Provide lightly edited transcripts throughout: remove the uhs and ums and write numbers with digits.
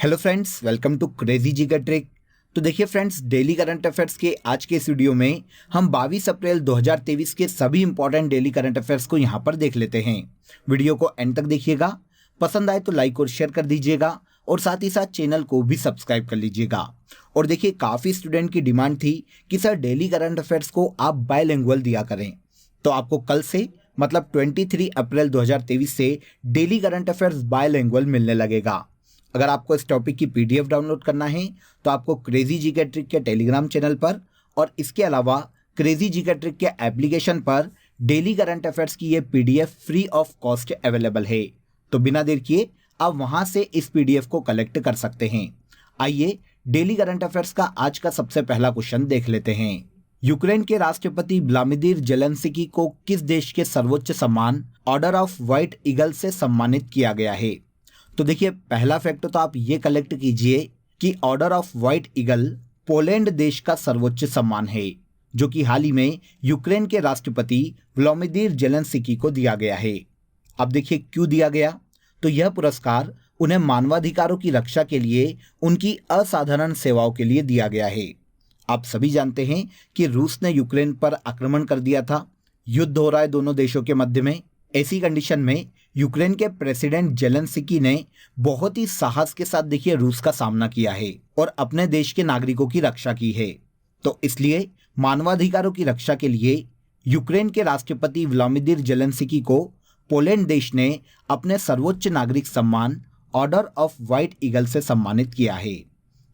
Hello friends, welcome to crazy GK trick. तो देखिए friends, daily current affairs के आज के इस वीडियो में हम 22 अप्रैल 2023 के सभी इंपॉर्टेंट डेली करंट अफेयर्स को यहाँ पर देख लेते हैं। वीडियो को एंड तक देखिएगा, पसंद आए तो लाइक और शेयर कर दीजिएगा और साथ ही साथ चैनल को भी सब्सक्राइब कर लीजिएगा। और देखिए, काफ़ी स्टूडेंट की डिमांड थी कि सर डेली करंट अफेयर्स को आप बायलैंग्वेज दिया करें, तो आपको कल से मतलब 23 अप्रैल 2023 से डेली करंट अफेयर्स बायलैंग्वेज मिलने लगेगा। अगर आपको इस टॉपिक की पीडीएफ डाउनलोड करना है तो आपको क्रेजी जीके ट्रिक के टेलीग्राम चैनल पर और इसके अलावा क्रेजी जीके ट्रिक के एप्लीकेशन पर डेली करंट अफेयर्स की ये PDF free of cost available है। तो बिना देर किए आप वहां से इस पीडीएफ को कलेक्ट कर सकते हैं। आइए डेली करंट अफेयर्स का आज का सबसे पहला क्वेश्चन देख लेते हैं। यूक्रेन के राष्ट्रपति व्लादिमीर जेलेंस्की को किस देश के सर्वोच्च सम्मान ऑर्डर ऑफ व्हाइट ईगल से सम्मानित किया गया है? तो देखिए, पहला फैक्ट तो आप ये कलेक्ट कीजिए कि order of white eagle Poland देश का सर्वोच्च सम्मान है, जो कि हाल ही में यूक्रेन के राष्ट्रपति व्लादिमीर जेलेंस्की को दिया गया है। अब देखिए क्यों दिया गया, तो यह पुरस्कार उन्हें मानवाधिकारों की रक्षा के लिए उनकी असाधारण सेवाओं के लिए दिया गया है। आप सभी जानते हैं कि रूस ने यूक्रेन पर आक्रमण कर दिया था, युद्ध हो रहा है दोनों देशों के मध्य में। ऐसी कंडीशन में यूक्रेन के प्रेसिडेंट जेलेंस्की ने बहुत ही साहस के साथ देखिए रूस का सामना किया है और अपने देश के नागरिकों की रक्षा की है। तो इसलिए मानवाधिकारों की रक्षा के लिए यूक्रेन के राष्ट्रपति व्लादिमीर जेलेंस्की को पोलैंड देश ने अपने सर्वोच्च नागरिक सम्मान ऑर्डर ऑफ व्हाइट ईगल से सम्मानित किया है।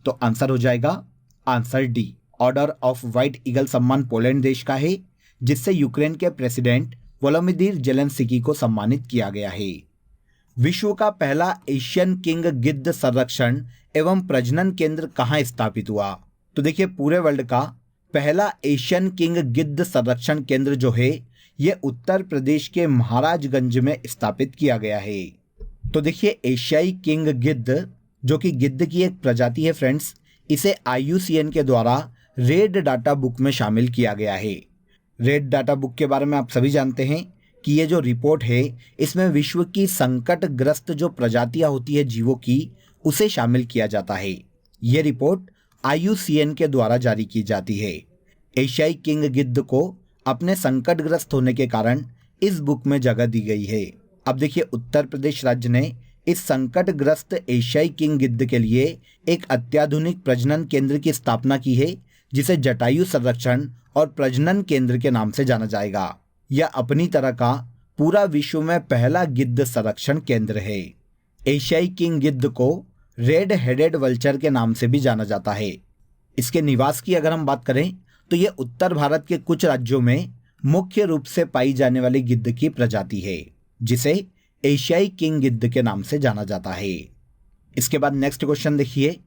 तो आंसर हो जाएगा answer D. Order of white eagle सम्मान पोलैंड देश का है, जिससे यूक्रेन के प्रेसिडेंट व्लादिमीर जेलेंस्की को सम्मानित किया गया है। विश्व का पहला एशियन किंग गिद्ध संरक्षण एवं प्रजनन केंद्र कहाँ स्थापित हुआ? तो देखिए, पूरे वर्ल्ड का पहला एशियन किंग गिद्ध संरक्षण केंद्र जो है ये उत्तर प्रदेश के महाराजगंज में स्थापित किया गया है। तो देखिए, एशियाई किंग गिद्ध जो कि गिद्ध की एक प्रजाति है फ्रेंड्स, इसे IUCN के द्वारा रेड डाटा बुक में शामिल किया गया है। रेड डाटा बुक के बारे में आप सभी जानते हैं कि ये जो रिपोर्ट है इसमें विश्व की संकटग्रस्त जो प्रजातियां होती है जीवों की, उसे शामिल किया जाता है। ये रिपोर्ट IUCN के द्वारा जारी की जाती है। एशियाई किंग गिद्ध को अपने संकटग्रस्त होने के कारण इस बुक में जगह दी गई है। अब देखिए, उत्तर प्रदेश राज्य ने इस संकटग्रस्त एशियाई किंग गिद्ध के लिए एक अत्याधुनिक प्रजनन केंद्र की स्थापना की है, जिसे जटायु संरक्षण और प्रजनन केंद्र के नाम से जाना जाएगा। यह अपनी तरह का पूरा विश्व में पहला गिद्ध संरक्षण केंद्र है। एशियाई किंग गिद्ध को रेड हेडेड वल्चर के नाम से भी जाना जाता है। इसके निवास की अगर हम बात करें तो यह उत्तर भारत के कुछ राज्यों में मुख्य रूप से पाई जाने वाली गिद्ध की प्रजाति है, जिसे एशियाई किंग गिद्ध के नाम से जाना जाता है। इसके बाद नेक्स्ट क्वेश्चन देखिए,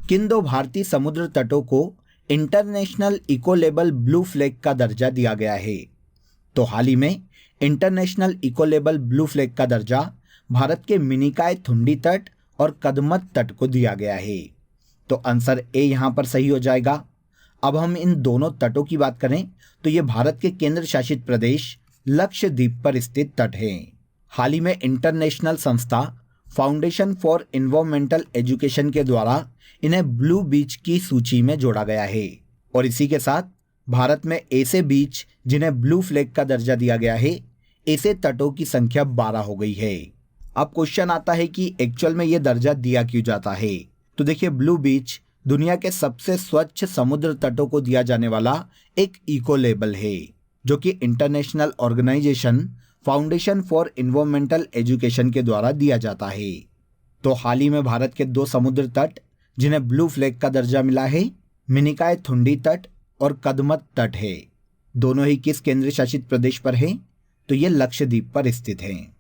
किन दो भारतीय समुद्र तटों को international eco label blue flag का दर्जा दिया गया है? तो हाल ही में international eco label blue flag का दर्जा भारत के मिनिकॉय थुंडी तट और कदमत तट को दिया गया है। तो आंसर ए यहां पर सही हो जाएगा। अब हम इन दोनों तटों की बात करें तो ये भारत के केंद्र शासित प्रदेश लक्षद्वीप पर स्थित तट हैं। हाल ही में इंटरनेशनल संस्था फाउंडेशन फॉर एनवायरमेंटल एजुकेशन के द्वारा इन्हें ब्लू बीच की सूची में जोड़ा गया है और इसी के साथ भारत में ऐसे बीच जिन्हें ब्लू फ्लैग का दर्जा दिया गया है, ऐसे तटों की संख्या 12 हो गई है। अब क्वेश्चन आता है कि एक्चुअल में यह दर्जा दिया क्यों जाता है? तो देखिए, ब्लू बीच दुनिया के सबसे स्वच्छ समुद्र तटों को दिया जाने वाला एक इको लेबल है, जो कि international organisation foundation for environmental education के द्वारा दिया जाता है। तो हाल ही में भारत के 2 समुद्र तट जिन्हें ब्लू फ्लैग का दर्जा मिला है, मिनिकॉय थुंडी तट और कदमत तट है। दोनों ही किस केंद्र शासित प्रदेश पर हैं? तो ये लक्षद्वीप पर स्थित हैं।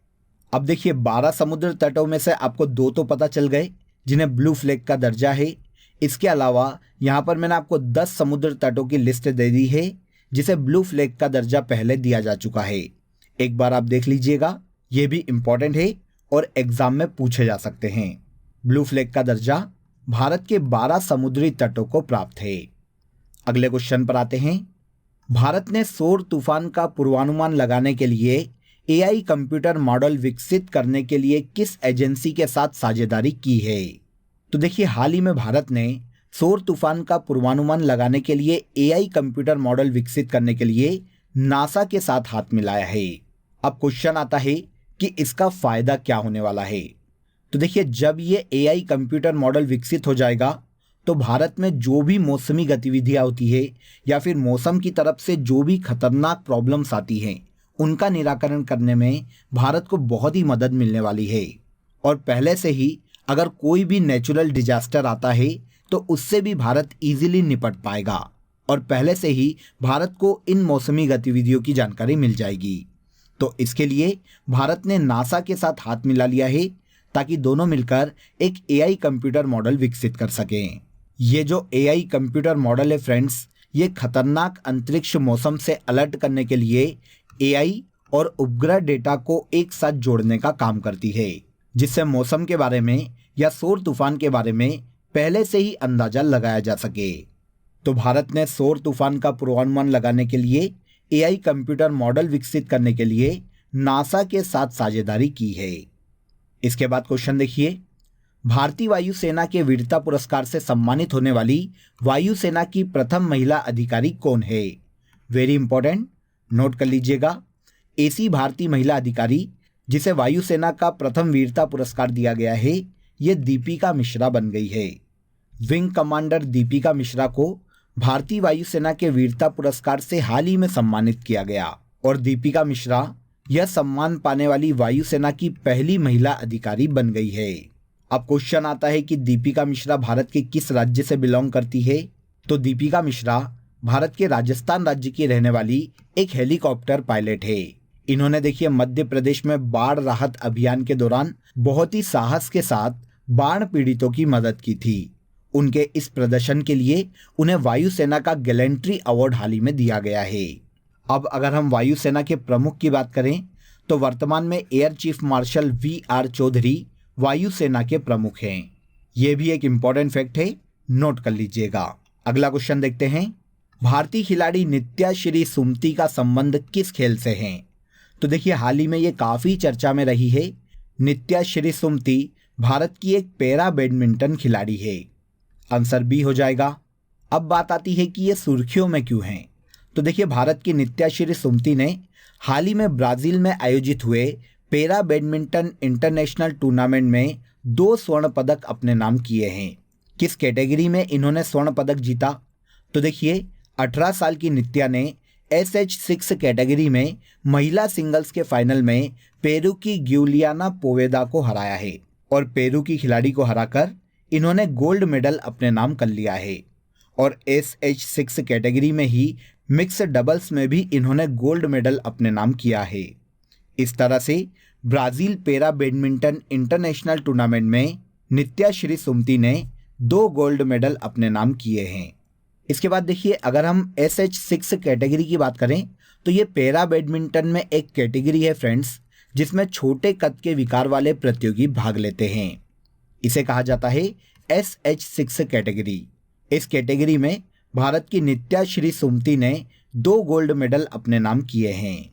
अब देखिए, 12 समुद्र तटों में से आपको 2 तो पता चल गए जिन्हें ब्लू फ्लैग का दर्जा है। इसके अलावा यहाँ पर मैंने आपको 10 समुद्र तटों की लिस्ट दे दी है जिसे ब्लू फ्लैग का दर्जा पहले दिया जा चुका है। एक बार आप देख लीजिएगा, ये भी इंपॉर्टेंट है और एग्जाम में पूछे जा सकते हैं। ब्लू फ्लैग का दर्जा भारत के 12 समुद्री तटों को प्राप्त है। अगले क्वेश्चन पर आते हैं। भारत ने सौर तूफान का पूर्वानुमान लगाने के लिए AI कंप्यूटर मॉडल विकसित करने के लिए किस एजेंसी के साथ साझेदारी की है? तो देखिए हाल ही में भारत ने सौर तूफान का पूर्वानुमान लगाने के लिए एआई कंप्यूटर मॉडल विकसित करने के लिए नासा के साथ हाथ मिलाया है। अब क्वेश्चन आता है कि इसका फायदा क्या होने वाला है। तो देखिए जब ये एआई कंप्यूटर मॉडल विकसित हो जाएगा तो भारत में जो भी मौसमी गतिविधियां होती है या फिर मौसम की तरफ से जो भी खतरनाक प्रॉब्लम्स आती हैं उनका निराकरण करने में भारत को बहुत ही मदद मिलने वाली है। और पहले से ही अगर कोई भी नेचुरल डिजास्टर आता है तो उससे भी भारत इजीली निपट पाएगा और पहले से ही भारत को इन मौसमी गतिविधियों की जानकारी मिल जाएगी। तो इसके लिए भारत ने नासा के साथ हाथ मिला लिया है ताकि दोनों मिलकर एक एआई कंप्यूटर मॉडल विकसित कर सकें। ये जो एआई कंप्यूटर मॉडल है फ्रेंड्स, ये खतरनाक अंतरिक्ष मौसम से अलर्ट करने के लिए एआई और उपग्रह डेटा को एक साथ जोड़ने का काम करती है, जिससे मौसम के बारे में या सौर तूफान के बारे में पहले से ही अंदाजा लगाया जा सके। तो भारत ने सौर तूफान का पूर्वानुमान लगाने के लिए एआई कंप्यूटर मॉडल विकसित करने के लिए नासा के साथ साझेदारी की है। इसके बाद क्वेश्चन देखिए, भारतीय वायुसेना के वीरता पुरस्कार से सम्मानित होने वाली वायुसेना की प्रथम महिला अधिकारी कौन है? वेरी इंपॉर्टेंट, नोट कर लीजिएगा। ऐसी भारतीय महिला अधिकारी जिसे वायुसेना का प्रथम वीरता पुरस्कार दिया गया है, ये दीपिका मिश्रा बन गई है। विंग कमांडर दीपिका मिश्रा को भारतीय वायुसेना के वीरता पुरस्कार से हाल ही में सम्मानित किया गया और दीपिका मिश्रा यह सम्मान पाने वाली वायुसेना की पहली महिला अधिकारी बन गई है। अब क्वेश्चन आता है कि दीपिका मिश्रा भारत के किस राज्य से बिलोंग करती है? तो दीपिका मिश्रा भारत के राजस्थान राज्य की रहने वाली एक हेलीकॉप्टर पायलट है। इन्होंने देखिए मध्य प्रदेश में बाढ़ राहत अभियान के दौरान बहुत ही साहस के साथ बाढ़ पीड़ितों की मदद की थी। उनके इस प्रदर्शन के लिए उन्हें वायुसेना का गैलेंट्री अवार्ड हाल ही में दिया गया है। अब अगर हम वायुसेना के प्रमुख की बात करें तो वर्तमान में air chief marshal V R. Chaudhari वायुसेना के प्रमुख हैं। यह भी एक इंपॉर्टेंट फैक्ट है, नोट कर लीजिएगा। अगला क्वेश्चन देखते हैं, भारतीय खिलाड़ी नित्या श्री सुमति का संबंध किस खेल से है? तो देखिए हाल ही में ये काफी चर्चा में रही है। नित्या श्री सुमति भारत की एक पैरा बैडमिंटन खिलाड़ी है। आंसर बी हो जाएगा। अब बात आती है कि ये सुर्खियों में क्यों हैं। तो देखिए भारत की नित्या श्री सुमति ने हाल ही में ब्राजील में आयोजित हुए पैरा बैडमिंटन इंटरनेशनल टूर्नामेंट में 2 स्वर्ण पदक अपने नाम किए हैं। किस कैटेगरी में इन्होंने स्वर्ण पदक जीता? तो देखिए 18 साल की नित्या ने SH6 कैटेगरी में महिला सिंगल्स के फाइनल में पेरू की ग्यूलियाना पोवेदा को हराया है और पेरू की खिलाड़ी को हराकर इन्होंने गोल्ड मेडल अपने नाम कर लिया है। और SH6 कैटेगरी में ही मिक्स डबल्स में भी इन्होंने गोल्ड मेडल अपने नाम किया है। इस तरह से Brazil para badminton international tournament में नित्या श्री सुमति ने 2 गोल्ड मेडल अपने नाम किए हैं। इसके बाद देखिए अगर हम SH6 कैटेगरी की बात करें तो ये पैरा बैडमिंटन में एक कैटेगरी है फ्रेंड्स, जिसमें छोटे कद के विकार वाले प्रतियोगी भाग लेते हैं। इसे कहा जाता है SH6 कैटेगरी। इस कैटेगरी में भारत की नित्या श्री सुमति ने 2 गोल्ड मेडल अपने नाम किए हैं।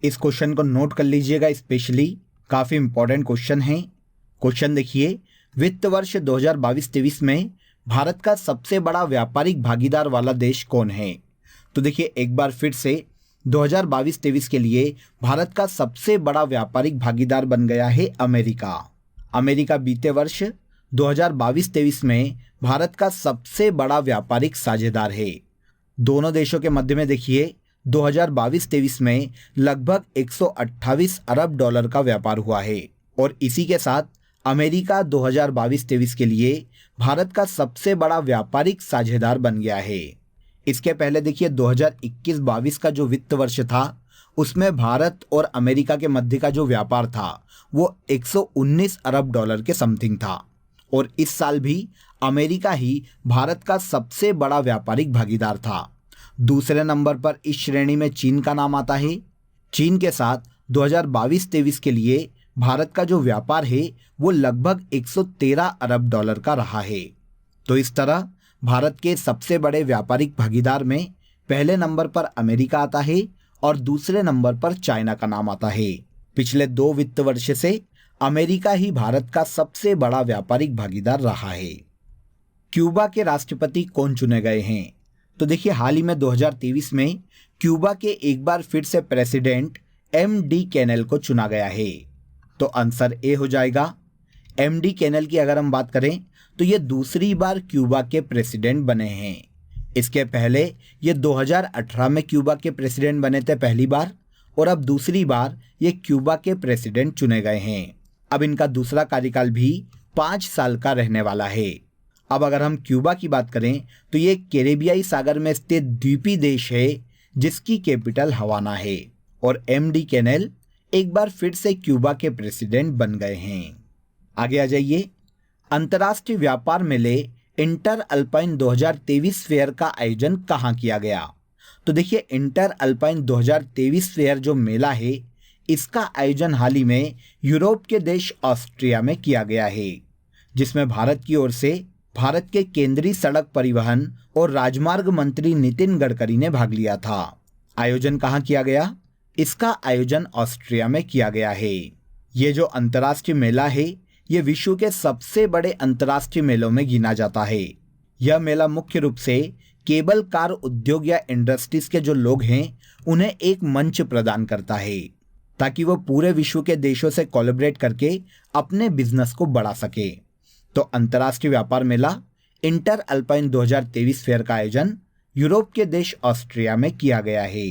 इस क्वेश्चन को नोट कर लीजिएगा, स्पेशली काफी इंपॉर्टेंट क्वेश्चन है। क्वेश्चन देखिए, वित्त वर्ष 2022-23 में भारत का सबसे बड़ा व्यापारिक भागीदार वाला देश कौन है? तो देखिए एक बार फिर से 2022-23 के लिए भारत का सबसे बड़ा व्यापारिक भागीदार बन गया है अमेरिका। अमेरिका बीते वर्ष 2022-23 में भारत का सबसे बड़ा व्यापारिक साझेदार है। दोनों देशों के मध्य में देखिए 2022-23 में लगभग 128 अरब डॉलर का व्यापार हुआ है और इसी के साथ अमेरिका 2022-23 के लिए भारत का सबसे बड़ा व्यापारिक साझेदार बन गया है। इसके पहले देखिए 2021-22 का जो वित्त वर्ष था उसमें भारत और अमेरिका के मध्य का जो व्यापार था वो 119 अरब डॉलर के समथिंग था और इस साल भी अमेरिका ही भारत का सबसे बड़ा व्यापारिक भागीदार था। दूसरे नंबर पर इस श्रेणी में चीन का नाम आता है। चीन के साथ 2022-23 के लिए भारत का जो व्यापार है वो लगभग 113 अरब डॉलर का रहा है। तो इस तरह भारत के सबसे बड़े व्यापारिक भागीदार में पहले नंबर पर अमेरिका आता है और दूसरे नंबर पर चाइना का नाम आता है। पिछले 2 वित्त वर्ष से अमेरिका ही भारत का सबसे बड़ा व्यापारिक भागीदार रहा है। क्यूबा के राष्ट्रपति कौन चुने गए हैं? तो देखिए, हाल ही में 2023 में क्यूबा के एक बार फिर से प्रेसिडेंट एम.डी. कैनेल को चुना गया है। तो आंसर ए हो जाएगा। एम.डी. कैनेल की अगर हम बात करें तो ये दूसरी बार क्यूबा के प्रेसिडेंट बने हैं। इसके पहले ये 2018 में क्यूबा के प्रेसिडेंट बने थे पहली बार, और अब दूसरी बार ये क्यूबा के प्रेसिडेंट चुने गए हैं। अब इनका दूसरा कार्यकाल भी 5 साल का रहने वाला है। अब अगर हम क्यूबा की बात करें तो ये कैरेबियाई सागर में स्थित द्वीपी देश है जिसकी कैपिटल हवाना है, और एम.डी. कैनेल एक बार फिर से क्यूबा के प्रेसिडेंट बन गए हैं। आगे आ जाइए। अंतर्राष्ट्रीय व्यापार मेले इंटर अल्पाइन 2023 फेयर का आयोजन कहाँ किया गया? तो देखिए, इंटर अल्पाइन 2023 फेयर जो मेला है इसका आयोजन हाल ही में यूरोप के देश ऑस्ट्रिया में किया गया है, जिसमें भारत की ओर से भारत के केंद्रीय सड़क परिवहन और राजमार्ग मंत्री नितिन गडकरी ने भाग लिया था। आयोजन कहाँ किया गया? इसका आयोजन ऑस्ट्रिया में किया गया है। ये जो अंतर्राष्ट्रीय मेला है ये विश्व के सबसे बड़े अंतर्राष्ट्रीय मेलों में गिना जाता है। यह मेला मुख्य रूप से केबल कार उद्योग या इंडस्ट्रीज के जो लोग हैं उन्हें एक मंच प्रदान करता है ताकि वो पूरे विश्व के देशों से कोलैबोरेट करके अपने बिजनेस को बढ़ा सके। तो अंतर्राष्ट्रीय व्यापार मेला इंटर अल्पाइन 2023 फेयर का आयोजन यूरोप के देश ऑस्ट्रिया में किया गया है।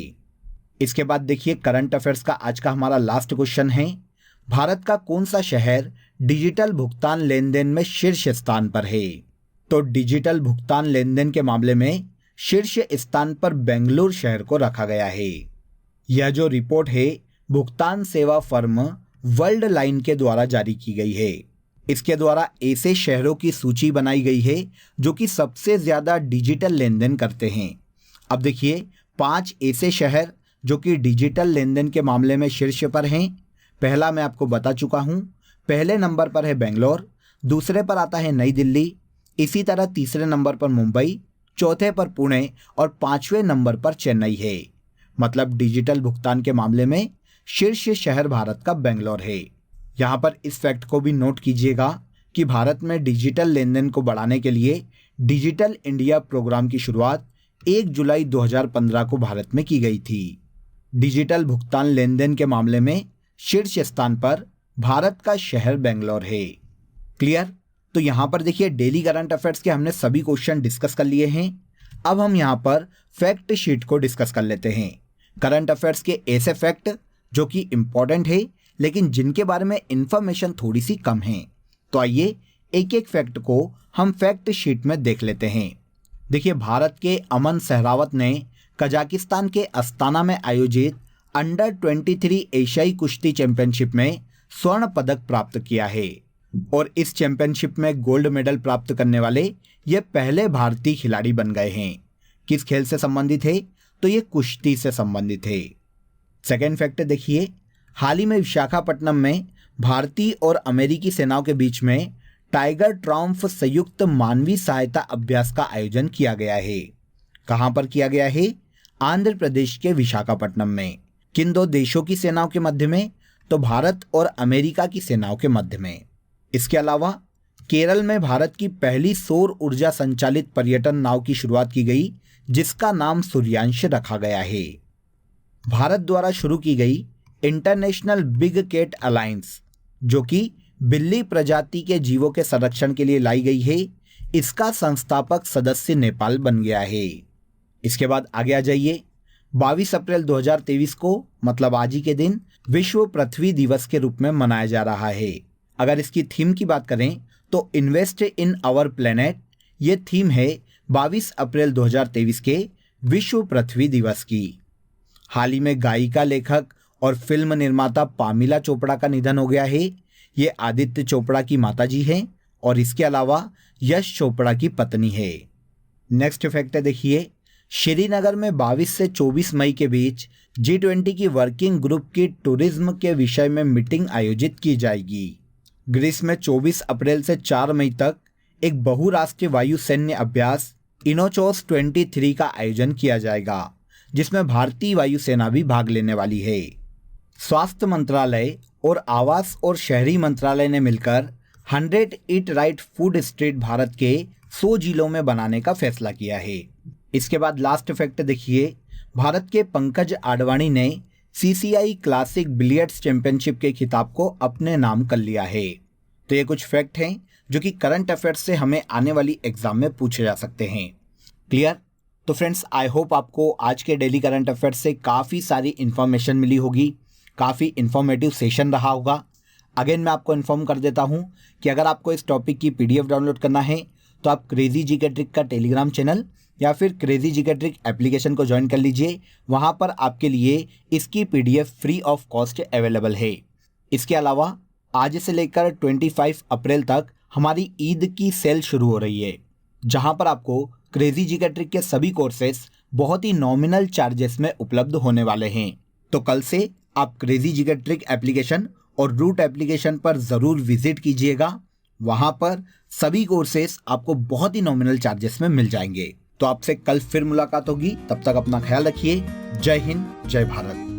इसके बाद देखिए, करंट अफेयर्स का आज का हमारा लास्ट क्वेश्चन है, भारत का कौन सा शहर डिजिटल भुगतान लेन देन में शीर्ष स्थान पर है? तो डिजिटल भुगतान लेन देन के मामले में शीर्ष स्थान पर बेंगलुरु शहर को रखा गया है। यह जो रिपोर्ट है भुगतान सेवा फर्म वर्ल्ड लाइन के द्वारा जारी की गई है। इसके द्वारा ऐसे शहरों की सूची बनाई गई है जो कि सबसे ज्यादा डिजिटल लेन देन करते हैं। अब देखिए, 5 ऐसे शहर जो कि डिजिटल लेन देन के मामले में शीर्ष पर हैं। पहला मैं आपको बता चुका हूं, पहले नंबर पर है बेंगलोर, दूसरे पर आता है नई दिल्ली, इसी तरह तीसरे नंबर पर मुंबई, चौथे पर पुणे और 5वें नंबर पर चेन्नई है। मतलब डिजिटल भुगतान के मामले में शीर्ष शहर भारत का बेंगलोर है। यहाँ पर इस फैक्ट को भी नोट कीजिएगा कि भारत में डिजिटल लेन देन को बढ़ाने के लिए डिजिटल इंडिया प्रोग्राम की शुरुआत 1 जुलाई 2015 को भारत में की गई थी। डिजिटल भुगतान लेन देन के मामले में शीर्ष स्थान पर भारत का शहर बेंगलोर है। क्लियर? तो यहाँ पर देखिए, डेली करंट अफेयर्स के हमने सभी क्वेश्चन डिस्कस कर लिए हैं। अब हम यहाँ पर फैक्ट शीट को डिस्कस कर लेते हैं। करंट अफेयर्स के ऐसे फैक्ट जो कि इंपॉर्टेंट है लेकिन जिनके बारे में इंफॉर्मेशन थोड़ी सी कम है। तो आइए एक एक फैक्ट को हम फैक्ट शीट में देख लेते हैं। देखिए, भारत के अमन सहरावत ने कजाकिस्तान के अस्ताना में आयोजित अंडर 23 एशियाई कुश्ती चैंपियनशिप में स्वर्ण पदक प्राप्त किया है और इस चैंपियनशिप में गोल्ड मेडल प्राप्त करने वाले ये पहले भारतीय खिलाड़ी बन गए हैं। किस खेल से संबंधित है? तो ये कुश्ती से संबंधित है। सेकेंड फैक्ट देखिए, हाल ही में विशाखापट्टनम में भारतीय और अमेरिकी सेनाओं के बीच में टाइगर ट्रायम्फ संयुक्त मानवीय सहायता अभ्यास का आयोजन किया गया है। कहां पर किया गया है? आंध्र प्रदेश के विशाखापट्टनम में। किन दो देशों की सेनाओं के मध्य में? तो भारत और अमेरिका की सेनाओं के मध्य में। इसके अलावा केरल में भारत की पहली सौर ऊर्जा संचालित पर्यटन नाव की शुरुआत की गई जिसका नाम सूर्यांश रखा गया है। भारत द्वारा शुरू की गई इंटरनेशनल बिग कैट अलायंस जो कि बिल्ली प्रजाति के जीवों के संरक्षण के लिए लाई गई है, इसका संस्थापक सदस्य नेपाल बन गया है। इसके बाद आगे आ जाइए। 22 अप्रैल 2023 को मतलब आज ही के दिन विश्व पृथ्वी दिवस के रूप में मनाया जा रहा है। अगर इसकी थीम की बात करें तो इन्वेस्ट इन आवर प्लेनेट, ये थीम है 22 अप्रैल 2023 के विश्व पृथ्वी दिवस की। हाल ही में गायिका, लेखक और फिल्म निर्माता पामिला चोपड़ा का निधन हो गया है। ये आदित्य चोपड़ा की माताजी हैं और इसके अलावा यश चोपड़ा की पत्नी है। नेक्स्ट फैक्ट देखिए, श्रीनगर में 22 से 24 मई के बीच G20 की वर्किंग ग्रुप की टूरिज्म के विषय में मीटिंग आयोजित की जाएगी। ग्रीस में 24 अप्रैल से 4 मई तक एक बहुराष्ट्रीय वायु सैन्य अभ्यास इनोचोस 23 का आयोजन किया जाएगा जिसमें भारतीय वायुसेना भी भाग लेने वाली है। स्वास्थ्य मंत्रालय और आवास और शहरी मंत्रालय ने मिलकर 100 eat right food street Bharat के 100 जिलों में बनाने का फैसला किया है। इसके बाद लास्ट फैक्ट देखिए, भारत के पंकज आडवाणी ने CCI क्लासिक बिलियर्ड्स चैंपियनशिप के खिताब को अपने नाम कर लिया है। तो ये कुछ फैक्ट हैं जो कि करंट अफेयर्स से हमें आने वाली एग्जाम में पूछे जा सकते हैं। क्लियर? तो फ्रेंड्स, आई होप आपको आज के डेली करंट अफेयर्स से काफ़ी सारी इन्फॉर्मेशन मिली होगी, काफ़ी इन्फॉर्मेटिव सेशन रहा होगा। अगेन मैं आपको इन्फॉर्म कर देता हूं कि अगर आपको इस टॉपिक की PDF डाउनलोड करना है तो आप क्रेजी जीके ट्रिक का टेलीग्राम चैनल या फिर क्रेजी जीके ट्रिक एप्लीकेशन को ज्वाइन कर लीजिए। वहां पर आपके लिए इसकी PDF free of cost available है। इसके अलावा आज से लेकर 25 अप्रैल तक हमारी ईद की सेल शुरू हो रही है, जहां पर आपको क्रेजी जीके ट्रिक के सभी कोर्सेस बहुत ही नॉमिनल चार्जेस में उपलब्ध होने वाले हैं। तो कल से आप क्रेजी जीके ट्रिक एप्लीकेशन और रूट एप्लीकेशन पर ज़रूर विजिट कीजिएगा। वहां पर सभी कोर्सेस आपको बहुत ही नॉमिनल चार्जेस में मिल जाएंगे। तो आपसे कल फिर मुलाकात होगी, तब तक अपना ख्याल रखिए। जय हिंद, जय भारत।